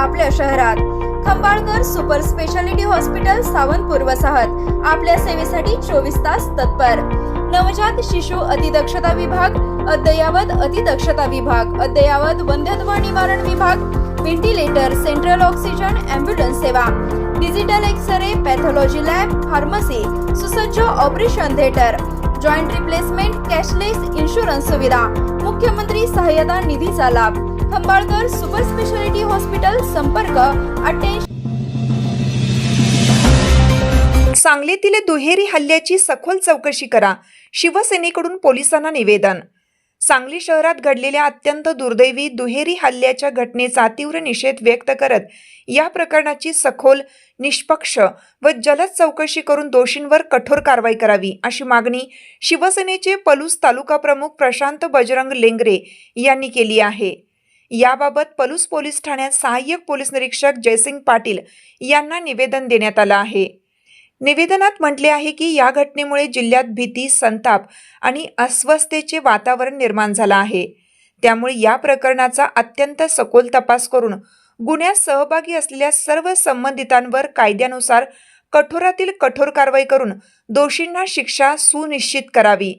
आपल्या शहरात Khambalkar super speciality hospital Sawantpur वसाहत आपल्या सेवेसाठी 24 तास तत्पर। नवजात शिशु अतिदक्षता विभाग, अद्ययावत अतिदक्षता विभाग, अद्ययावत वंध्यत्व निवारण विभाग, व्हेंटिलेटर, सेंट्रल ऑक्सिजन, ॲम्ब्युलन्स सेवा, digital x-ray, pathology lab, pharmacy, सुसज्ज operation theatre, joint replacement, cashless insurance सुविधा, मुख्यमंत्री सहाय्यता निधीचा लाभ। खंबाळकर सुपर स्पेशालिटी हॉस्पिटल, संपर्क 88। सांगलीतील दुहेरी हल्ल्याची सखोल चौकशी करा, शिवसेनेकडून पोलिसांना निवेदन। सांगली शहरात घडलेल्या अत्यंत दुर्दैवी दुहेरी हल्ल्याच्या घटनेचा तीव्र निषेध व्यक्त करत या प्रकरणाची सखोल, निष्पक्ष व जलद चौकशी करून दोषींवर कठोर कारवाई करावी अशी मागणी शिवसेनेचे पलूस तालुका प्रमुख प्रशांत बजरंग लेंगरे यांनी केली आहे। याबाबत पलूस पोलीस ठाण्यात सहाय्यक पोलीस निरीक्षक जयसिंग पाटील यांना निवेदन देण्यात आलं आहे। निवेदनात म्हटले आहे की या घटनेमुळे जिल्ह्यात भीती, संताप आणि अस्वस्थतेचे वातावरण निर्माण झालं आहे। त्यामुळे या प्रकरणाचा अत्यंत सखोल तपास करून गुन्ह्यात सहभागी असलेल्या सर्व संबंधितांवर कायद्यानुसार कठोरातील कठोर कारवाई करून दोषींना शिक्षा सुनिश्चित करावी।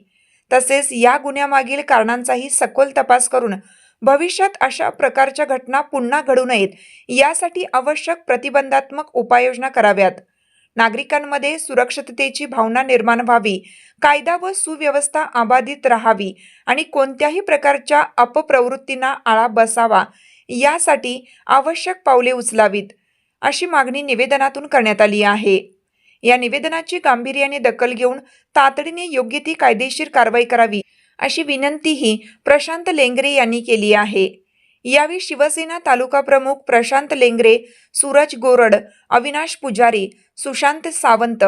तसेच या गुन्ह्यामागील कारणांचाही सखोल तपास करून भविष्यात अशा प्रकारच्या घटना पुन्हा घडू नयेत यासाठी आवश्यक प्रतिबंधात्मक उपाययोजना कराव्यात। नागरिकांमध्ये सुरक्षिततेची भावना निर्माण व्हावी, कायदा व सुव्यवस्था अबाधित राहावी आणि कोणत्याही प्रकारच्या अपप्रवृत्तींना आळा बसावा यासाठी आवश्यक पावले उचलावीत अशी मागणी निवेदनातून करण्यात आली आहे। या निवेदनाची गांभीर्याने दखल घेऊन तातडीने योग्य ती कायदेशीर कारवाई करावी अशी विनंतीही प्रशांत लेंगरे यांनी केली आहे। यावेळी शिवसेना तालुका प्रमुख प्रशांत लेंगरे, सूरज गोरड, अविनाश पुजारी, सुशांत सावंत,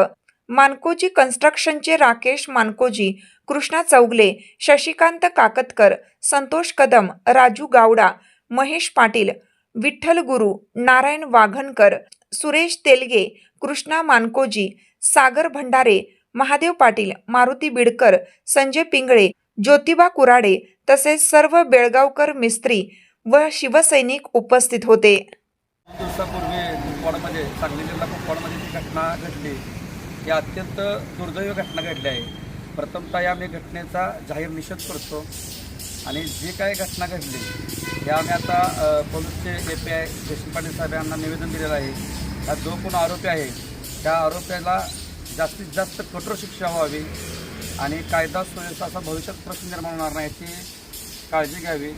मानकोजी कन्स्ट्रक्शनचे राकेश मानकोजी, कृष्णा चौगले, शशिकांत काकतकर, संतोष कदम, राजू गावडा, महेश पाटील, विठ्ठल गुरु, नारायण वाघनकर, सुरेश तेलगे, कृष्णा मानकोजी, सागर भंडारे, महादेव पाटील, मारुती बिडकर, संजय पिंगळे, ज्योतिबा कुराडे तसेच सर्व बेळगावकर मिस्त्री व शिवसैनिक उपस्थित होते। दिवसापूर्वी कुपवाडमध्ये, सांगली जिल्हा कुपवाडमध्ये जी घटना घडली ही अत्यंत दुर्दैवी घटना घडली आहे। प्रथमतः आम्ही घटनेचा जाहीर निषेध करतो आणि जी काही घटना घडली या आम्ही आता पोलीसचे API जयसिंग पाटील साहेब यांना निवेदन दिलेलं आहे। हा जो कोण आरोपी आहे त्या आरोपीला जास्तीत जास्त कठोर शिक्षा व्हावी आणि कायदा सुव्यवस्था असा भविष्यात प्रश्न निर्माण होणार नाही याची काळजी घ्यावी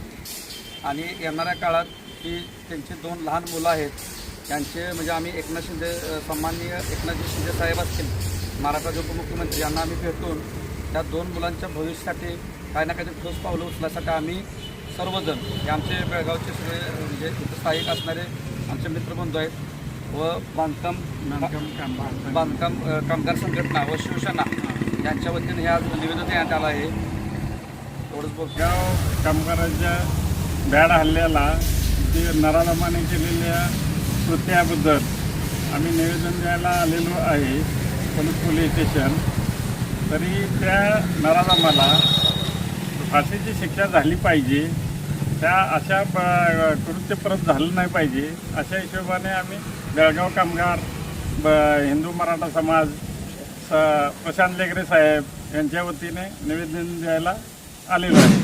आणि येणाऱ्या काळात की त्यांची 2 लहान मुलं आहेत त्यांचे म्हणजे आम्ही एकनाथ शिंदे सन्माननीय एकनाथजी शिंदे साहेब असतील महाराष्ट्राचे उपमुख्यमंत्री यांना आम्ही भेटून त्या 2 मुलांच्या भविष्यासाठी काही ना काही ठोस पावलं उचलण्यासाठी आम्ही सर्वजण हे आमचे बेळगावचे सगळे म्हणजे इथं स्थायिक असणारे आमचे मित्रबंधू आहेत व बांधकाम कामगार संघटना व शिवसेना यांच्या वतीने हे आज निवेदन देण्यात आलं आहे। एवढंच बेळगाव कामगारांच्या भ्याड हल्ल्याला जे नराधमाने केलेल्या कृत्याबद्दल आम्ही निवेदन द्यायला आलेलो आहे पोलीस स्टेशन। तरी त्या नराधमाला फाशीची शिक्षा झाली पाहिजे, त्या अशा कृत्य परत झालं नाही पाहिजे अशा हिशोबाने आम्ही बेळगाव कामगार, हिंदू मराठा समाज, प्रशांत लेंगरे साहेब यांच्या वतीने निवेदन द्यायला आलेलो आहे।